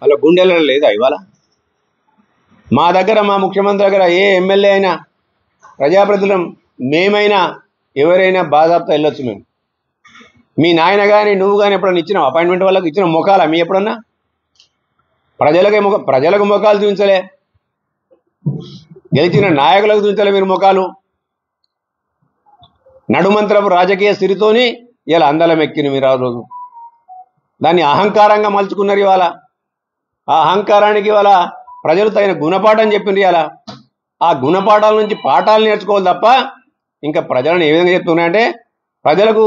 వాళ్ళ గుండెలలో లేదా ఇవాళ? మా దగ్గర మా ముఖ్యమంత్రి దగ్గర ఏ ఎమ్మెల్యే అయినా ప్రజాప్రతినిధులం మేమైనా ఎవరైనా బాధాప్తా వెళ్ళొచ్చు. మేము మీ నాయన కానీ నువ్వు కానీ ఎప్పుడన్నా ఇచ్చినావు అపాయింట్మెంట్ వాళ్ళకి ఇచ్చిన ముఖాలా మీ ఎప్పుడన్నా? ప్రజలకు ముఖాలు చూపించలే, గెలిచిన నాయకులకు చూపించలే మీరు ముఖాలు. నడుమంత్రపు రాజకీయ స్థితితోని ఇలా అందలం ఎక్కిన మీరు ఆ రోజు దాన్ని అహంకారంగా మలుచుకున్నారు. ఇవాళ ఆ అహంకారానికి ఇవాళ ప్రజలు తగిన గుణపాఠం చెప్పిండ్రు. ఇవాళ ఆ గుణపాఠాల నుంచి పాఠాలు నేర్చుకోవాలి తప్ప ఇంకా ప్రజలను ఏ విధంగా చెప్తున్నాయంటే ప్రజలకు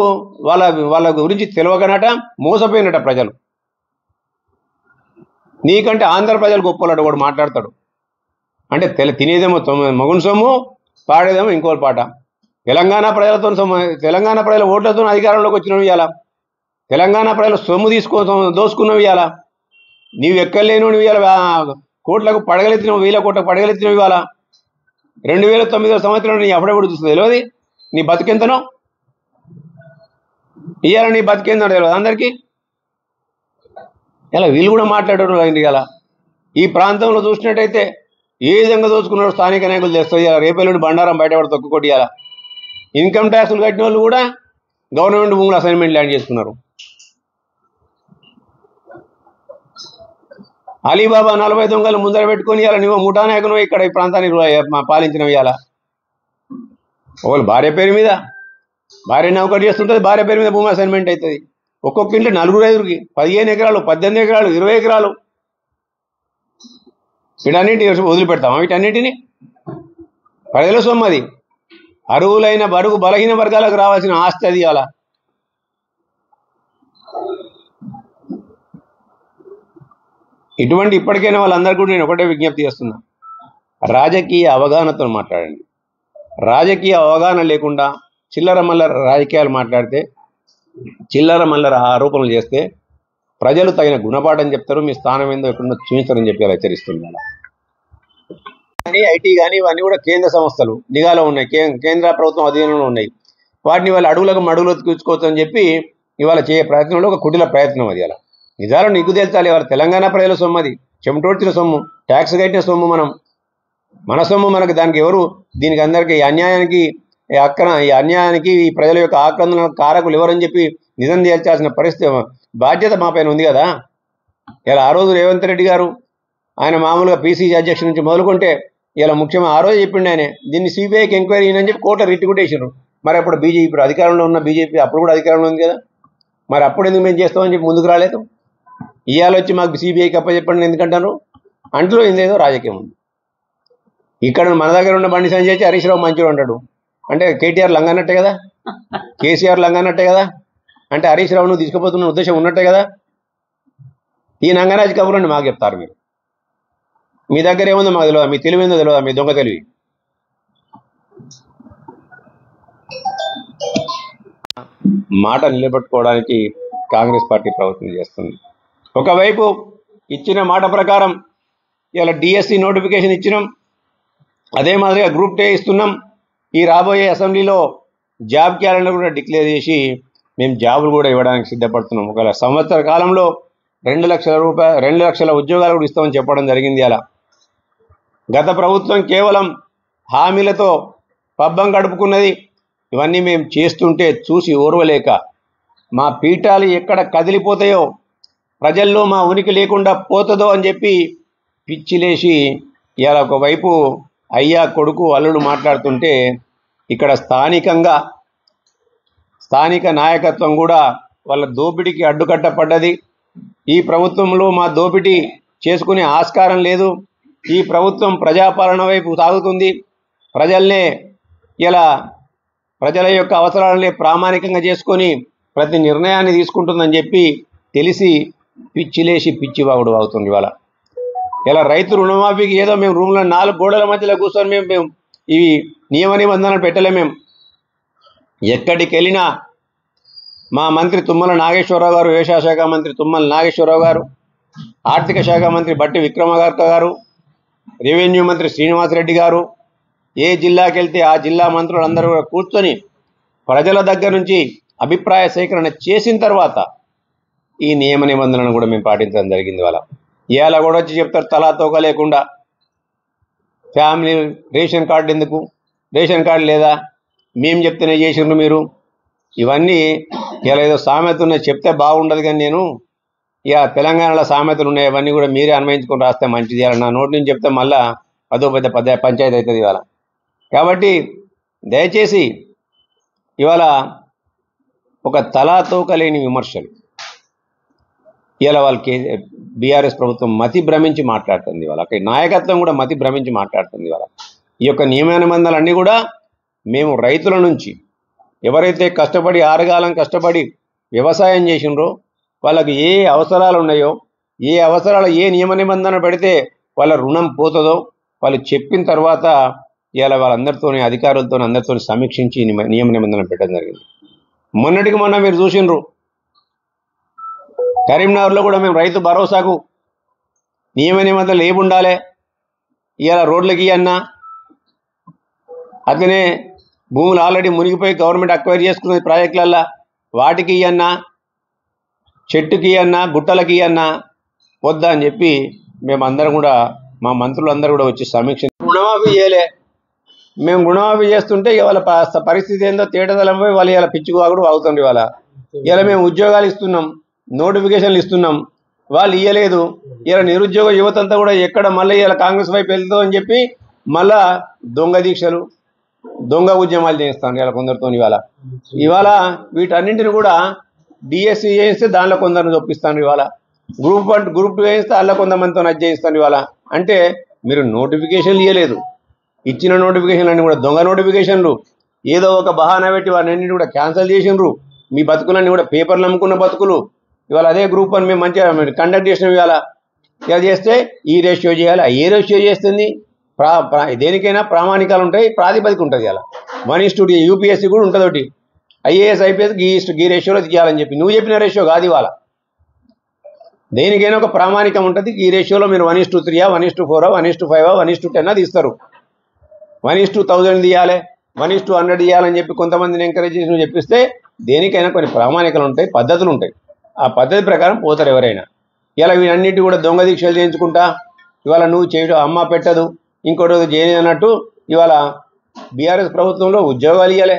వాళ్ళ గురించి తెలియకనట మోసపోయినట ప్రజలు. నీకంటే ఆంధ్ర ప్రజలు గొప్పలాడు వాడు మాట్లాడతాడు అంటే తినేదేమో మగుని సొమ్ము, పాడేదేమో ఇంకోటి పాట. తెలంగాణ ప్రజలతో తెలంగాణ ప్రజల ఓట్లతో అధికారంలోకి వచ్చినవి ఇవాళ. తెలంగాణ ప్రజల సొమ్ము దోసుకున్నవి ఇవాళ. నీవు ఎక్కలేను ఇవాళ కోట్లకు పడగలెత్తినవు, 1000 కోట్లకు పడగలెత్తినవి ఇవాళ. 2009 సంవత్సరంలో నీ అప్పుడప్పుడు చూస్తుంది తెలియదు నీ బతికెంతనో. ఇవాళ నీ బతికేందో తెలియదు అందరికీ. ఇలా వీళ్ళు కూడా మాట్లాడారు అయింది. ఇలా ఈ ప్రాంతంలో చూసినట్టయితే ఏ విధంగా దోచుకున్నారో స్థానిక నాయకులు చేస్తారు. ఇలా రేపల్లుండి బండారం బయటపడి తొక్కుకొట్టి ఇలా ఇన్కమ్ ట్యాక్సులు కట్టిన వాళ్ళు కూడా గవర్నమెంట్ భూములు అసైన్మెంట్ ల్యాండ్ చేసుకున్నారు. అలీబాబా 40 దొంగలు ముందర పెట్టుకొని ఇలా నువ్వు ముఠా నాయకును ఇక్కడ ఈ ప్రాంతాన్ని పాలించినవి. ఇలా ఒకళ్ళు భార్య పేరు మీద భార్య నౌకరు చేస్తుంటుంది, భార్య పేరు మీద భూమి అసైన్మెంట్ అవుతుంది. ఒక్కొక్క ఇంట్లో 4-5కి 15 ఎకరాలు, 18 ఎకరాలు, 20 ఎకరాలు. వీటన్నింటినీ వదిలిపెడతామా? వీటన్నింటినీ ప్రజల సొమ్మది. అరువులైన బడుగు బలహీన వర్గాలకు రావాల్సిన ఆస్తి అది. అలా ఇటువంటి ఇప్పటికైనా వాళ్ళందరికీ కూడా నేను ఒకటే విజ్ఞప్తి చేస్తున్నా, రాజకీయ అవగాహనతో మాట్లాడండి. రాజకీయ అవగాహన లేకుండా చిల్లర మల్లర రాజకీయాలు మాట్లాడితే, చిల్లర మల్లర ఆరోపణలు చేస్తే ప్రజలు తగిన గుణపాఠం చెప్తారు, మీ స్థానం ఏందో ఎక్కడుందో చూపిస్తారని చెప్పి అలా హెచ్చరిస్తున్నాను. ఐటీ కానీ ఇవన్నీ కూడా కేంద్ర సంస్థలు నిఘాలో ఉన్నాయి, కేంద్ర ప్రభుత్వం అధీనంలో ఉన్నాయి. వాటిని వాళ్ళ అడుగులకు మడుగులకు తీర్చుకోవచ్చు అని చెప్పి ఇవాళ చేయ ప్రయత్నంలో ఒక కుటిల ప్రయత్నం అది. అలా నిజాలు నీకు తెలుసాలి. ఇవాళ తెలంగాణ ప్రజల సొమ్ము అది, చెమటోడ్చిన సొమ్ము, ట్యాక్స్ కట్టిన సొమ్ము, మన సొమ్ము మనకు. దానికి ఎవరు దీనికి అందరికీ ఈ అన్యాయానికి ఈ అన్యాయానికి ఈ ప్రజల యొక్క ఆక్రందన కారకులు ఎవరని చెప్పి నిజం తేల్చాల్సిన పరిస్థితి బాధ్యత మా పైన ఉంది కదా. ఇలా ఆ రోజు రేవంత్ రెడ్డి గారు ఆయన మామూలుగా పీసీసీ అధ్యక్షుడి నుంచి మొదలుకుంటే ఇలా ముఖ్యమైన ఆ రోజు చెప్పిండు ఆయన దీన్ని సిబిఐకి ఎంక్వైరీ అని చెప్పి కోర్టు రిట్ కూడా వేసారు. మరి అప్పుడు బీజేపీ అధికారంలో ఉన్న బీజేపీ అప్పుడు కూడా అధికారంలో ఉంది కదా, మరి అప్పుడు ఎందుకు మేము చేస్తామని చెప్పి ముందుకు రాలేదు? ఇవాళ వచ్చి మాకు సిబిఐకి అప్పచెప్పండి ఎందుకంటారు? అంట్లో ఇందేదో రాజకీయం ఉంది. ఇక్కడ మన దగ్గర ఉన్న బండి సంజయ్ హరీష్ రావు మంచిగా ఉంటాడు అంటే కేటీఆర్ లంగన్నట్టే కదా, కేసీఆర్ లంగన్నట్టే కదా, అంటే హరీష్ రావును తీసుకుపోతున్న ఉద్దేశం ఉన్నట్టే కదా. ఈ నంగరాజు కబురండి మాకు చెప్తారు మీరు. మీ దగ్గర ఏముందో మాకు తెలియదా? మీ తెలివి ఏందో తెలియదా? మీ దొంగ తెలివి. మాట నిలబెట్టుకోవడానికి కాంగ్రెస్ పార్టీ ప్రయత్నం చేస్తుంది. ఒకవైపు ఇచ్చిన మాట ప్రకారం ఇలా డిఎస్సి నోటిఫికేషన్ ఇచ్చినాం, అదే మాదిరిగా గ్రూప్ డే ఇస్తున్నాం. ఈ రాబోయే అసెంబ్లీలో జాబ్ క్యాలెండర్ కూడా డిక్లేర్ చేసి మేము జాబులు కూడా ఇవ్వడానికి సిద్ధపడుతున్నాం. ఒకవేళ సంవత్సర కాలంలో 2 లక్షల ఉద్యోగాలు కూడా ఇస్తామని చెప్పడం జరిగింది. అలా గత ప్రభుత్వం కేవలం హామీలతో పబ్బం గడుపుకున్నది. ఇవన్నీ మేము చేస్తుంటే చూసి ఓర్వలేక మా పీఠాలు ఎక్కడ కదిలిపోతాయో, ప్రజల్లో మా ఉనికి లేకుండా పోతుందో అని చెప్పి పిచ్చిలేసి ఇవాళ ఒకవైపు అయ్యా కొడుకు అల్లుడు మాట్లాడుతుంటే ఇక్కడ స్థానిక నాయకత్వం కూడా వాళ్ళ దోపిడీకి అడ్డుకట్టపడ్డది. ఈ ప్రభుత్వంలో మా దోపిడీ చేసుకునే ఆస్కారం లేదు. ఈ ప్రభుత్వం ప్రజాపాలన వైపు సాగుతుంది. ప్రజల యొక్క అవసరాలనే ప్రామాణికంగా చేసుకొని ప్రతి నిర్ణయాన్ని తీసుకుంటుందని చెప్పి తెలిసి పిచ్చిలేసి పిచ్చివాగుడు అవుతుంది. ఇలా రైతు రుణమాఫీకి ఏదో మేము రూమ్లో 4 గోడల మధ్యలో కూర్చొని మేము ఇవి నియమ నిబంధనలు పెట్టలే. మేము ఎక్కడికి వెళ్ళినా మా మంత్రి తుమ్మల నాగేశ్వరరావు గారు, వ్యవసాయ శాఖ మంత్రి తుమ్మల నాగేశ్వరరావు గారు, ఆర్థిక శాఖ మంత్రి బట్టి విక్రమార్క గారు, రెవెన్యూ మంత్రి శ్రీనివాసరెడ్డి గారు, ఏ జిల్లాకి వెళ్తే ఆ జిల్లా మంత్రులందరూ కూడా కూర్చొని ప్రజల దగ్గర నుంచి అభిప్రాయ సేకరణ చేసిన తర్వాత ఈ నియమ నిబంధనలను కూడా మేము పాటించడం జరిగింది. ఇవాళ కూడా వచ్చి చెప్తారు తలా తోక లేకుండా ఫ్యామిలీ రేషన్ కార్డు ఎందుకు, రేషన్ కార్డు లేదా, మేము చెప్తేనే చేసిండ్రు మీరు. ఇవన్నీ ఇలా ఏదో సామెత ఉన్నాయి చెప్తే బాగుండదు, కానీ నేను ఇక తెలంగాణలో సామెతలు ఉన్నాయి, అవన్నీ కూడా మీరే అన్వయించుకొని రాస్తే మంచిది. అలా నా నోటి నుంచి చెప్తే మళ్ళా అదో పెద్ద పంచాయతీ అవుతుంది ఇవాళ. కాబట్టి దయచేసి ఇవాళ ఒక తలా తోక లేని విమర్శలు ఇవాళ వాళ్ళకి బీఆర్ఎస్ ప్రభుత్వం మతి భ్రమించి మాట్లాడుతుంది. ఇవాళ అక్కడ నాయకత్వం కూడా మతి భ్రమించి మాట్లాడుతుంది. ఇవాళ ఈ యొక్క నియమ నిబంధనలన్నీ కూడా మేము రైతుల నుంచి ఎవరైతే కష్టపడి ఆరుగాలం కష్టపడి వ్యవసాయం చేసినరో వాళ్ళకి ఏ అవసరాలు ఉన్నాయో, ఏ అవసరాలు ఏ నియమ నిబంధన పెడితే వాళ్ళ రుణం పోతుందో వాళ్ళు చెప్పిన తర్వాత ఇవాళ వాళ్ళందరితోని అధికారులతో అందరితో సమీక్షించి నియమ నిబంధనలు పెట్టడం జరిగింది. మొన్నటికి మొన్న మీరు చూసినారు కరీంనగర్లో కూడా మేము రైతు భరోసాకు నియమ నిబంధనలు ఏముండాలి, ఇవాళ రోడ్లకి అన్నా అట్లనే భూములు ఆల్రెడీ మునిగిపోయి గవర్నమెంట్ అక్వైర్ చేసుకునే ప్రాజెక్టులల్లో వాటికి అన్నా చెట్టుకి అన్నా గుట్టలకి అన్నా వద్దా అని చెప్పి మేమందరం కూడా మా మంత్రులందరూ కూడా వచ్చి సమీక్ష రుణమాఫీ చేయలే. మేము రుణమాఫీ చేస్తుంటే ఇవాళ పరిస్థితి ఏందో తేటతలం పోయి వాళ్ళు ఇలా పిచ్చుకోవాడు అవుతుంది. ఇవాళ మేము ఉద్యోగాలు ఇస్తున్నాం, నోటిఫికేషన్లు ఇస్తున్నాం, వాళ్ళు ఇవ్వలేదు. ఇలా నిరుద్యోగ యువత అంతా కూడా ఎక్కడ మళ్ళీ ఇలా కాంగ్రెస్ వైపు వెళ్తాం అని చెప్పి మళ్ళా దొంగ దీక్షలు దొంగ ఉద్యమాలు చేస్తాను ఇలా కొందరితో. ఇవాళ వీటన్నింటిని కూడా డిఎస్సి చేయిస్తే దానిలో కొందరిని చొప్పిస్తాను. ఇవాళ గ్రూప్ 1 గ్రూప్ 2 వేయిస్తే అలా కొంతమందితో నచ్చి చేయిస్తాను. ఇవాళ అంటే మీరు నోటిఫికేషన్లు ఇవ్వలేదు, ఇచ్చిన నోటిఫికేషన్లు అన్నీ కూడా దొంగ నోటిఫికేషన్లు, ఏదో ఒక బహానా పెట్టి వాటిని కూడా క్యాన్సిల్ చేసిండ్రు. మీ బతుకులన్నీ కూడా పేపర్లు అమ్ముకున్న బతుకులు. ఇవాళ అదే గ్రూప్ 1 మేము మంచిగా కండక్ట్ చేసినాం. ఇవాళ ఇలా చేస్తే ఈ రేషియో చేయాలి, ఏ రేషియో చేస్తుంది, దేనికైనా ప్రామాణికాలు ఉంటాయి, ప్రాతిపదిక ఉంటుంది. ఇలా 1:2 యూపీఎస్సీ కూడా ఉంటుంది ఒకటి, ఐఏఎస్ ఐపీఎస్ ఈ రేషియోలో తీయాలని చెప్పి నువ్వు చెప్పిన రేషియో కాదు. ఇవాళ దేనికైనా ఒక ప్రామాణికం ఉంటుంది, ఈ రేషియోలో మీరు 1:3, 1:4, 1:5, 1:10 తీస్తారు. 1:1000 తీయాలి, 1:100 తీయాలని చెప్పి కొంతమందిని ఎంకరేజ్ చేసి నువ్వు చెప్పిస్తే దేనికైనా కొన్ని ప్రామాణికలు ఉంటాయి, పద్ధతులు ఉంటాయి. ఆ పద్ధతి ప్రకారం పోతారు ఎవరైనా. ఇలా వీటన్నిటి కూడా దొంగ దీక్షలు చేయించుకుంటా ఇవాళ నువ్వు చేయడం అమ్మ పెట్టదు ఇంకోటి చేయని అన్నట్టు ఇవాళ బీఆర్ఎస్ ప్రభుత్వంలో ఉద్యోగాలు ఇవ్వలే,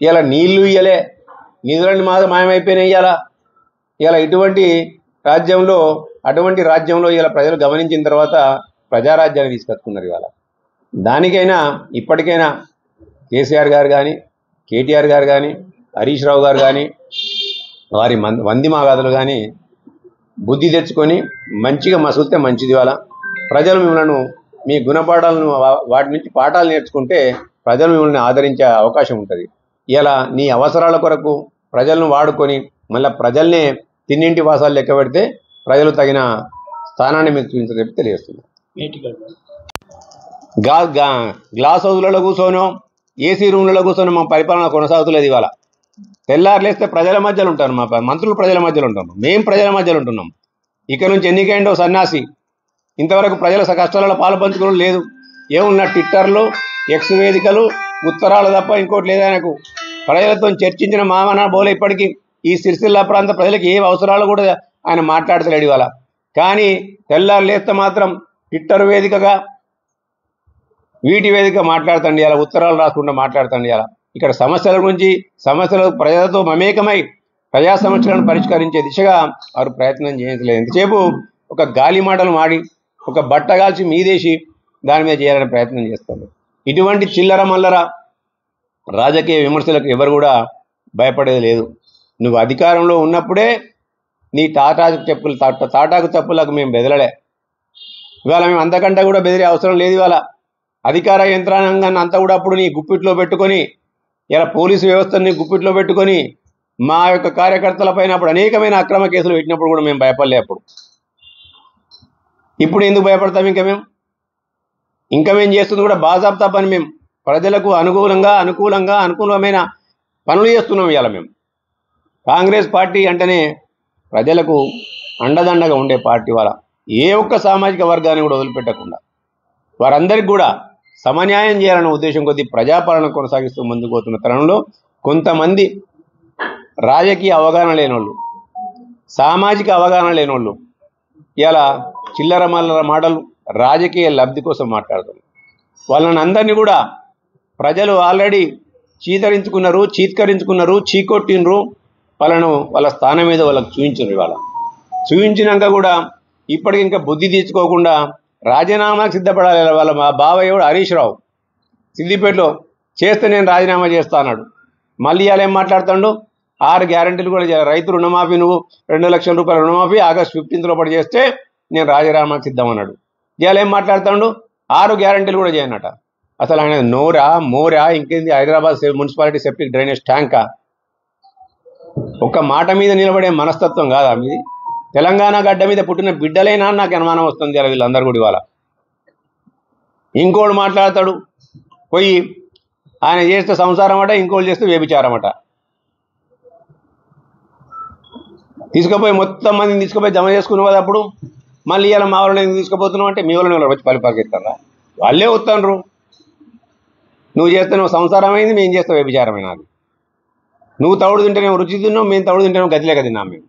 ఇలా నీళ్లు ఇవ్వలే, నిధులన్నీ మాయమైపోయినాయి. ఇలా ఇటువంటి రాజ్యంలో అటువంటి రాజ్యంలో ఇలా ప్రజలు గమనించిన తర్వాత ప్రజారాజ్యాన్ని తీసుకొచ్చుకున్నారు. ఇవాళ దానికైనా ఇప్పటికైనా కేసీఆర్ గారు కానీ కేటీఆర్ గారు కానీ హరీష్ రావు గారు కానీ వారి వందిమాగాదులు కానీ బుద్ధి తెచ్చుకొని మంచిగా మసులితే మంచిది. ఇవాళ ప్రజలు మిమ్మల్ని మీ గుణపాఠాలను వాటి నుంచి పాఠాలు నేర్చుకుంటే ప్రజలు మిమ్మల్ని ఆదరించే అవకాశం ఉంటుంది. ఇలా నీ అవసరాల కొరకు ప్రజలను వాడుకొని మళ్ళీ ప్రజల్నే తిన్నింటి వాసాలు లెక్క పెడితే ప్రజలు తగిన స్థానాన్ని మీకు చూపించని తెలియజేస్తుంది. గ్లాస్ హౌస్లలో కూర్చోనో ఏసీ రూమ్లలో కూర్చొని మా పరిపాలన కొనసాగుతలేదు. ఇవాళ తెల్లారులేస్తే ప్రజల మధ్యలో ఉంటారు, మా మంత్రులు ప్రజల మధ్యలో ఉంటాం, మేము ప్రజల మధ్యలో ఉంటున్నాం. ఇక్కడ నుంచి ఎన్నికైండో సన్యాసి ఇంతవరకు ప్రజల కష్టాలలో పాలు పంచుకోవడం లేదు. ఏమున్నా ట్విట్టర్లు ఎక్స్ వేదికలు ఉత్తరాలు తప్ప ఇంకోటి లేదు. ఆయనకు ప్రజలతో చర్చించిన మామన బోలే ఇప్పటికీ ఈ సిరిసిల్ల ప్రాంత ప్రజలకు ఏ అవసరాలు కూడా ఆయన మాట్లాడతలేడు. ఇవాళ కానీ తెల్లారు లేస్తే మాత్రం ట్విట్టర్ వేదికగా వీటి వేదిక మాట్లాడుతండి, అలా ఉత్తరాలు రాకుండా మాట్లాడుతండి. అలా ఇక్కడ సమస్యల గురించి సమస్యలు ప్రజలతో మమేకమై ప్రజా సమస్యలను పరిష్కరించే దిశగా వారు ప్రయత్నం చేయట్లేదు. ఎంతసేపు ఒక గాలి మాటలు మాడి ఒక బట్ట కాల్చి మీదేసి దాని మీద చేయాలని ప్రయత్నం చేస్తారు. ఇటువంటి చిల్లర మల్లర రాజకీయ విమర్శలకు ఎవరు కూడా భయపడేది లేదు. నువ్వు అధికారంలో ఉన్నప్పుడే నీ తాటాకు చెప్పులకు మేము బెదలలే. ఇవాళ మేము అంతకంటే కూడా బెదిరే అవసరం లేదు. ఇవాళ అధికార యంత్రాంగాన్ని అంతా కూడా అప్పుడు నీ గుప్పిట్లో పెట్టుకొని ఇలా పోలీసు వ్యవస్థని గుప్పిట్లో పెట్టుకొని మా యొక్క కార్యకర్తల పైన అప్పుడు అనేకమైన అక్రమ కేసులు పెట్టినప్పుడు కూడా మేము భయపడలే. అప్పుడు ఇప్పుడు ఎందుకు భయపడతాం? ఇంకా మేము చేస్తుంది కూడా బాజాబ్తా పని. మేము ప్రజలకు అనుకూలమైన పనులు చేస్తున్నాం. ఇవాళ మేము కాంగ్రెస్ పార్టీ అంటేనే ప్రజలకు అండదండగా ఉండే పార్టీ. వాళ్ళ ఏ ఒక్క సామాజిక వర్గాన్ని కూడా వదిలిపెట్టకుండా వారందరికీ కూడా సమన్యాయం చేయాలన్న ఉద్దేశం కొద్దీ ప్రజాపాలన కొనసాగిస్తూ ముందుకు పోతున్న తరుణంలో కొంతమంది రాజకీయ అవగాహన లేనోళ్ళు, సామాజిక అవగాహన లేనోళ్ళు ఇలా చిల్లర మల్లర మాటలు రాజకీయ లబ్ధి కోసం మాట్లాడుతున్నారు. వాళ్ళని అందరినీ కూడా ప్రజలు ఆల్రెడీ చీత్కరించుకున్నారు, చీకొట్టినరు. వాళ్ళ స్థానం మీద వాళ్ళకి చూపించారు. ఇవాళ చూపించినాక కూడా ఇప్పటికి ఇంకా బుద్ధి తీసుకోకుండా రాజీనామాకు సిద్ధపడాలి. వాళ్ళ మా బావయ్య కూడా హరీష్ రావు సిద్దిపేటలో చేస్తే నేను రాజీనామా చేస్తా అన్నాడు. మళ్ళీ ఇవాళ ఏం మాట్లాడుతాడు? 6 గ్యారెంటీలు కూడా రైతు రుణమాఫీ, నువ్వు 2 లక్షల రూపాయల రుణమాఫీ ఆగస్టు 15 లోపల చేస్తే నేను రాజీనామాకు సిద్ధమన్నాడు. ఇవాళ ఏం మాట్లాడుతాడు? 6 గ్యారెంటీలు కూడా చేయనట. అసలు ఆయన నోరా మోరా ఇంకేంది? హైదరాబాద్ మున్సిపాలిటీ సెప్టిక్ డ్రైనేజ్ ట్యాంకా? ఒక్క మాట మీద నిలబడే మనస్తత్వం కాదా మీది? తెలంగాణ గడ్డ మీద పుట్టిన బిడ్డలైనా నాకు అనుమానం వస్తుంది. ఇలా వీళ్ళందరూ కూడా ఇవాళ ఇంకోడు మాట్లాడతాడు, పోయి ఆయన చేస్తే సంసారం అట, ఇంకోళ్ళు చేస్తే వ్యభిచారం అట. తీసుకుపోయి మొత్తం మందిని తీసుకుపోయి జమ చేసుకున్నావు కదా. అప్పుడు మళ్ళీ ఇలా మా వాళ్ళని తీసుకుపోతున్నావు అంటే మీ వాళ్ళని వచ్చి పలిపాకెత్తారా? వాళ్ళే వస్తాను. నువ్వు చేస్తే నువ్వు సంసారం అయింది, మేము చేస్తే వ్యభిచారమైన. అది నువ్వు తౌడు తింటేనే రుచి తిన్నావు, మేము తౌడు తింటేనే గతిలేక తిన్నాం మేము.